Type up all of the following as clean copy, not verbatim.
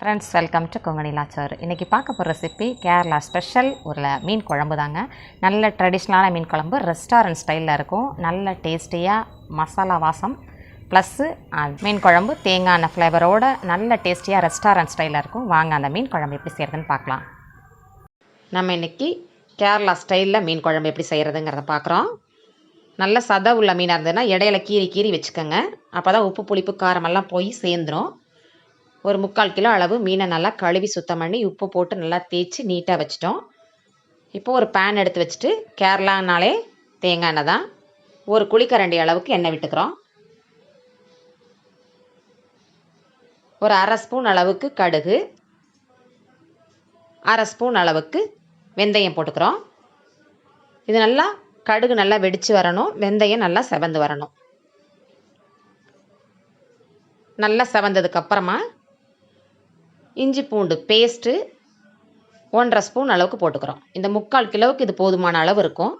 Friends, welcome to Kongu நிலா சோறு. இன்றைக்கி பார்க்க போகிற ரெசிபி கேரளா ஸ்பெஷல் ஒரு மீன் குழம்பு தாங்க. நல்ல ட்ரெடிஷ்னலான மீன் குழம்பு, ரெஸ்டாரண்ட் ஸ்டைலில் இருக்கும். நல்ல டேஸ்டியாக மசாலா வாசம் ப்ளஸ்ஸு மீன் குழம்பு தேங்காய் எண்ணெய் ஃப்ளேவரோடு நல்ல டேஸ்டியாக ரெஸ்டாரண்ட் ஸ்டைலில் இருக்கும். வாங்க அந்த மீன் குழம்பு எப்படி செய்கிறதுன்னு பார்க்கலாம். நம்ம இன்றைக்கி கேரளா ஸ்டைலில் மீன் குழம்பு எப்படி செய்கிறதுங்கிறத பார்க்குறோம். நல்ல சதை உள்ள மீனாக இருந்ததுன்னா இடையில கீறி வச்சுக்கோங்க. அப்போ தான் உப்பு புளிப்பு காரமெல்லாம் போய் சேர்ந்துடும். ஒரு 3/4 கிலோ அளவு மீனை நல்லா கழுவி சுத்தம் பண்ணி உப்பு போட்டு நல்லா தேய்ச்சி நீட்டாக வச்சிட்டோம். இப்போது ஒரு பேன் எடுத்து வச்சுட்டு, கேரளானாலே தேங்காய் எண்ணெய் தான், ஒரு குழிக்கரண்டி அளவுக்கு எண்ணெய் விட்டுக்கிறோம். ஒரு 1/2 ஸ்பூன் அளவுக்கு கடுகு, 1/2 ஸ்பூன் அளவுக்கு வெந்தயம் போட்டுக்கிறோம். இது நல்லா கடுகு நல்லா வெடித்து வரணும், வெந்தயம் நல்லா செவந்து வரணும். நல்லா செவந்ததுக்கப்புறமா இஞ்சி பூண்டு பேஸ்ட்டு 1/2 ஸ்பூன் அளவுக்கு போட்டுக்கிறோம். இந்த 3/4 கிலோவுக்கு இது போதுமான அளவு இருக்கும்.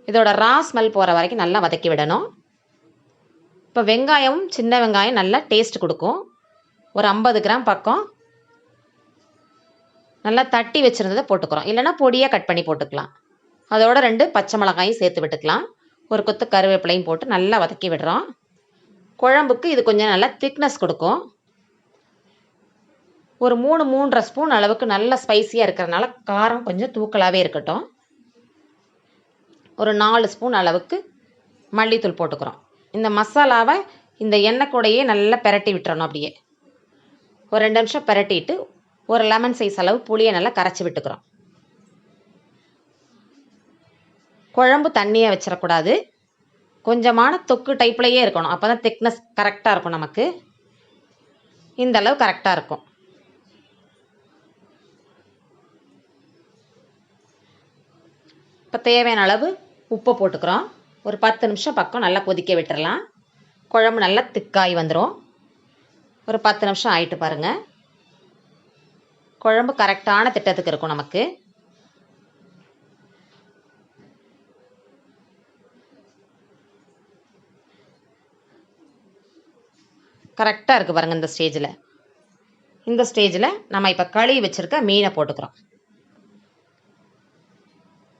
இதோட ரா ஸ்மெல் போகிற வரைக்கும் நல்லா வதக்கி விடணும். இப்போ வெங்காயம், சின்ன வெங்காயம் நல்லா டேஸ்ட் கொடுக்கும். ஒரு 50 கிராம் பக்கம் நல்லா தட்டி வச்சுருந்ததை போட்டுக்கிறோம். இல்லைனா பொடியாக கட் பண்ணி போட்டுக்கலாம். அதோட 2 பச்சை மிளகாயும் சேர்த்து விட்டுக்கலாம். ஒரு கொத்து கருவேப்பிலையும் போட்டு நல்லா வதக்கி விடுறோம். குழம்புக்கு இது கொஞ்சம் நல்லா திக்னஸ் கொடுக்கும். ஒரு 3-3.5 ஸ்பூன் அளவுக்கு நல்ல ஸ்பைஸியாக இருக்கிறதுனால காரம் கொஞ்சம் தூக்கலாகவே இருக்கட்டும். ஒரு 4 ஸ்பூன் அளவுக்கு மல்லித்தூள் போட்டுக்கிறோம். இந்த மசாலாவை இந்த எண்ணெய் கூடையே நல்லா பெரட்டி விட்டுறணும். அப்படியே ஒரு 2 நிமிஷம் பெரட்டிட்டு ஒரு லெமன் சைஸ் அளவு புளியை நல்லா கரைச்சி விட்டுக்கிறோம். குழம்பு தண்ணியாக வச்சிடக்கூடாது, கொஞ்சமான தொக்கு டைப்லையே இருக்கணும். அப்போ தான் திக்னஸ் கரெக்டாக இருக்கும். நமக்கு இந்த அளவு கரெக்டாக இருக்கும். இப்போ தேவையான அளவு உப்பு போட்டுக்கிறோம். ஒரு 10 நிமிஷம் பக்கம் நல்லா கொதிக்க விட்டுறலாம். குழம்பு நல்லா திக்காகி வந்துடும். ஒரு 10 நிமிஷம் ஆகிட்டு பாருங்கள். குழம்பு கரெக்டான திட்டத்துக்கு இருக்கும். நமக்கு கரெக்டாக இருக்குது பாருங்கள். இந்த ஸ்டேஜில் நம்ம இப்போ கழுவி வச்சுருக்க மீனை போட்டுக்கிறோம்.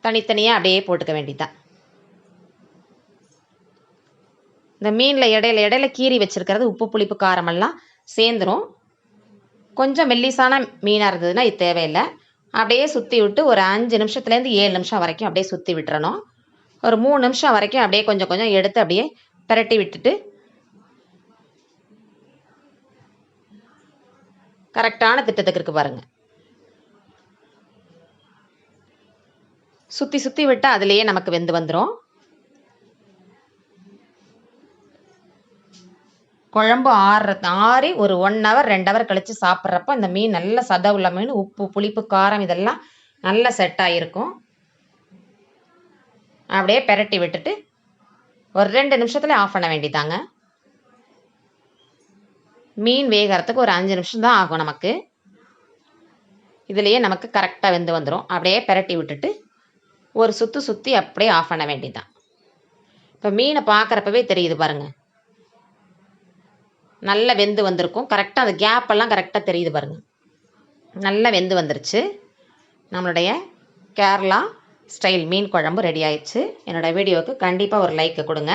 தனித்தனியாக அப்படியே போட்டுக்க வேண்டியதான். இந்த மீனில் இடையில கீறி வச்சுருக்கிறது உப்பு புளிப்பு காரமெல்லாம் சேர்ந்துடும். கொஞ்சம் மெல்லிசான மீனாக இருந்ததுன்னா இது தேவையில்லை. அப்படியே சுற்றி விட்டு ஒரு 5 நிமிஷத்துலேருந்து 7 நிமிஷம் வரைக்கும் அப்படியே சுற்றி விட்டுறணும். ஒரு 3 நிமிஷம் வரைக்கும் அப்படியே கொஞ்சம் எடுத்து அப்படியே பிரட்டி விட்டுட்டு கரெக்டான திட்டத்துக்கு இருக்குது பாருங்கள். சுற்றி விட்டால் அதுலேயே நமக்கு வெந்து வந்துடும். குழம்பு ஆறி ஒரு 1 ஹவர் 2 ஹவர் கழித்து சாப்பிட்றப்ப இந்த மீன் நல்ல சதை உள்ள மீன், உப்பு புளிப்பு காரம் இதெல்லாம் நல்லா செட் ஆகிருக்கும். அப்படியே பெரட்டி விட்டுட்டு ஒரு 2 நிமிஷத்துல ஆஃப் பண்ண வேண்டியதாங்க. மீன் வேகிறதுக்கு ஒரு 5 நிமிஷம் தான் ஆகும் நமக்கு. இதுலேயே நமக்கு கரெக்டாக வெந்து வந்துடும். அப்படியே பெரட்டி விட்டுட்டு ஒரு சுற்றி அப்படியே ஆஃப் பண்ண வேண்டியதுதான். இப்போ மீனை பார்க்குறப்பவே தெரியுது பாருங்கள், நல்லா வெந்து வந்திருக்கும். கரெக்டாக அந்த கேப்பெல்லாம் கரெக்டாக தெரியுது பாருங்கள். நல்லா வெந்து வந்துருச்சு. நம்மளுடைய கேரளா ஸ்டைல் மீன் குழம்பு ரெடி ஆயிடுச்சு. என்னோடய வீடியோவுக்கு கண்டிப்பாக ஒரு லைக் கொடுங்க.